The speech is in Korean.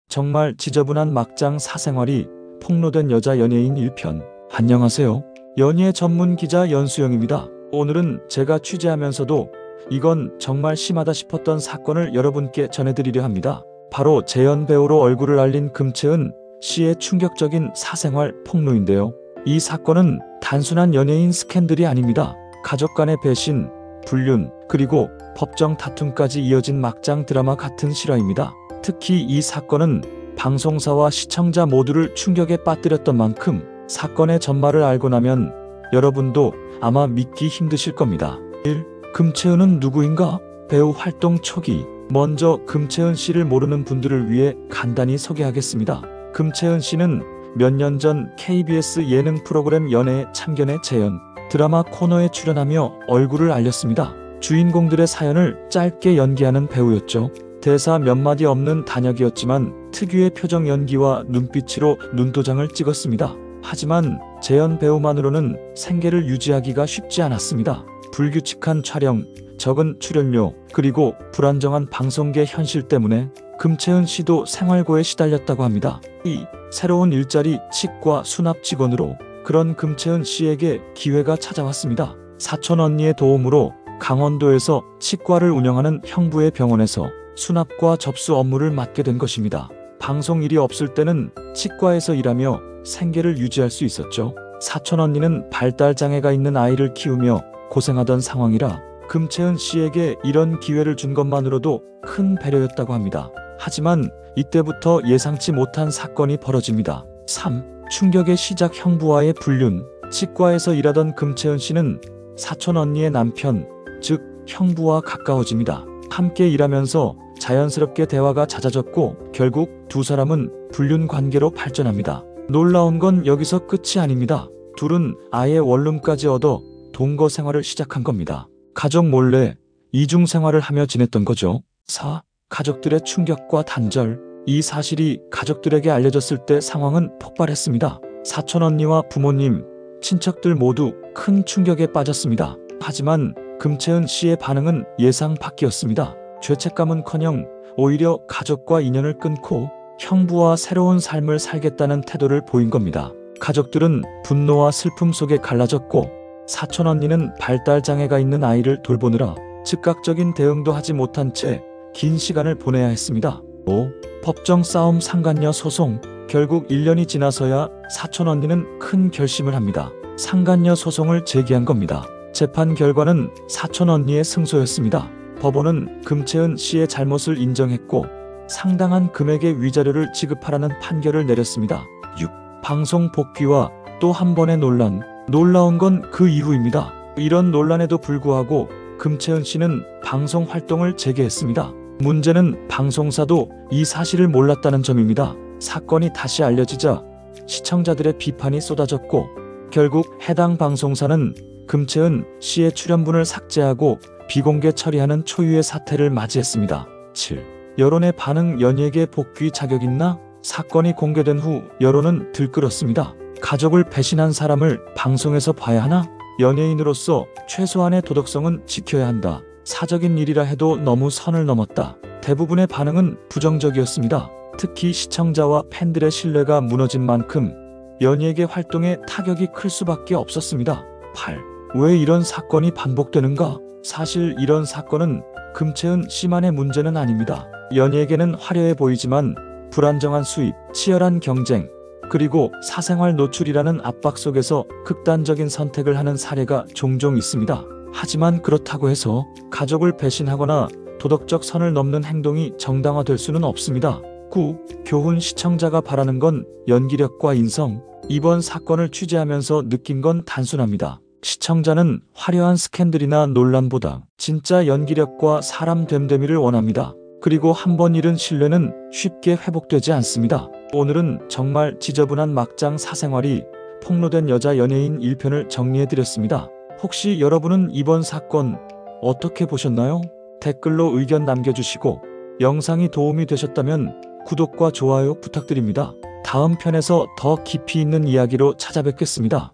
정말 지저분한 막장 사생활이 폭로된 여자 연예인 1편. 안녕하세요. 연예 전문 기자 연수영입니다. 오늘은 제가 취재하면서도 이건 정말 심하다 싶었던 사건을 여러분께 전해드리려 합니다. 바로 재연 배우로 얼굴을 알린 금채은 씨의 충격적인 사생활 폭로인데요. 이 사건은 단순한 연예인 스캔들이 아닙니다. 가족 간의 배신, 불륜, 그리고 법정 다툼까지 이어진 막장 드라마 같은 실화입니다. 특히 이 사건은 방송사와 시청자 모두를 충격에 빠뜨렸던 만큼 사건의 전말을 알고 나면 여러분도 아마 믿기 힘드실 겁니다. 1. 금채은은 누구인가? 배우 활동 초기. 먼저 금채은 씨를 모르는 분들을 위해 간단히 소개하겠습니다. 금채은 씨는 몇 년 전 KBS 예능 프로그램 연애에 참견의 재연, 드라마 코너에 출연하며 얼굴을 알렸습니다. 주인공들의 사연을 짧게 연기하는 배우였죠. 대사 몇 마디 없는 단역이었지만 특유의 표정 연기와 눈빛으로 눈도장을 찍었습니다. 하지만 재연 배우만으로는 생계를 유지하기가 쉽지 않았습니다. 불규칙한 촬영, 적은 출연료, 그리고 불안정한 방송계 현실 때문에 금채은 씨도 생활고에 시달렸다고 합니다. 이 새로운 일자리 치과 수납 직원으로 그런 금채은 씨에게 기회가 찾아왔습니다. 사촌 언니의 도움으로 강원도에서 치과를 운영하는 형부의 병원에서 수납과 접수 업무를 맡게 된 것입니다. 방송 일이 없을 때는 치과에서 일하며 생계를 유지할 수 있었죠. 사촌 언니는 발달장애가 있는 아이를 키우며 고생하던 상황이라 금채은 씨에게 이런 기회를 준 것만으로도 큰 배려였다고 합니다. 하지만 이때부터 예상치 못한 사건이 벌어집니다. 3. 충격의 시작. 형부와의 불륜. 치과에서 일하던 금채은 씨는 사촌 언니의 남편, 즉 형부와 가까워집니다. 함께 일하면서 자연스럽게 대화가 잦아졌고 결국 두 사람은 불륜 관계로 발전합니다. 놀라운 건 여기서 끝이 아닙니다. 둘은 아예 원룸까지 얻어 동거 생활을 시작한 겁니다. 가족 몰래 이중 생활을 하며 지냈던 거죠. 4. 가족들의 충격과 단절. 이 사실이 가족들에게 알려졌을 때 상황은 폭발했습니다. 사촌 언니와 부모님, 친척들 모두 큰 충격에 빠졌습니다. 하지만 금채은 씨의 반응은 예상 밖이었습니다. 죄책감은커녕 오히려 가족과 인연을 끊고 형부와 새로운 삶을 살겠다는 태도를 보인 겁니다. 가족들은 분노와 슬픔 속에 갈라졌고 사촌 언니는 발달장애가 있는 아이를 돌보느라 즉각적인 대응도 하지 못한 채 긴 시간을 보내야 했습니다. 5. 법정 싸움. 상간녀 소송. 결국 1년이 지나서야 사촌 언니는 큰 결심을 합니다. 상간녀 소송을 제기한 겁니다. 재판 결과는 사촌 언니의 승소였습니다. 법원은 금채은 씨의 잘못을 인정했고 상당한 금액의 위자료를 지급하라는 판결을 내렸습니다. 6. 방송 복귀와 또 한 번의 논란. 놀라운 건 그 이후입니다. 이런 논란에도 불구하고 금채은 씨는 방송 활동을 재개했습니다. 문제는 방송사도 이 사실을 몰랐다는 점입니다. 사건이 다시 알려지자 시청자들의 비판이 쏟아졌고 결국 해당 방송사는 금채은 씨의 출연분을 삭제하고 비공개 처리하는 초유의 사태를 맞이했습니다. 7. 여론의 반응. 연예계 복귀 자격 있나? 사건이 공개된 후 여론은 들끓었습니다. 가족을 배신한 사람을 방송에서 봐야 하나? 연예인으로서 최소한의 도덕성은 지켜야 한다. 사적인 일이라 해도 너무 선을 넘었다. 대부분의 반응은 부정적이었습니다. 특히 시청자와 팬들의 신뢰가 무너진 만큼 연예계 활동에 타격이 클 수밖에 없었습니다. 8. 왜 이런 사건이 반복되는가? 사실 이런 사건은 금채은 씨만의 문제는 아닙니다. 연예계는 화려해 보이지만 불안정한 수입, 치열한 경쟁, 그리고 사생활 노출이라는 압박 속에서 극단적인 선택을 하는 사례가 종종 있습니다. 하지만 그렇다고 해서 가족을 배신하거나 도덕적 선을 넘는 행동이 정당화될 수는 없습니다. 9. 교훈. 시청자가 바라는 건 연기력과 인성. 이번 사건을 취재하면서 느낀 건 단순합니다. 시청자는 화려한 스캔들이나 논란보다 진짜 연기력과 사람 됨됨이를 원합니다. 그리고 한 번 잃은 신뢰는 쉽게 회복되지 않습니다. 오늘은 정말 지저분한 막장 사생활이 폭로된 여자 연예인 1편을 정리해드렸습니다. 혹시 여러분은 이번 사건 어떻게 보셨나요? 댓글로 의견 남겨주시고 영상이 도움이 되셨다면 구독과 좋아요 부탁드립니다. 다음 편에서 더 깊이 있는 이야기로 찾아뵙겠습니다.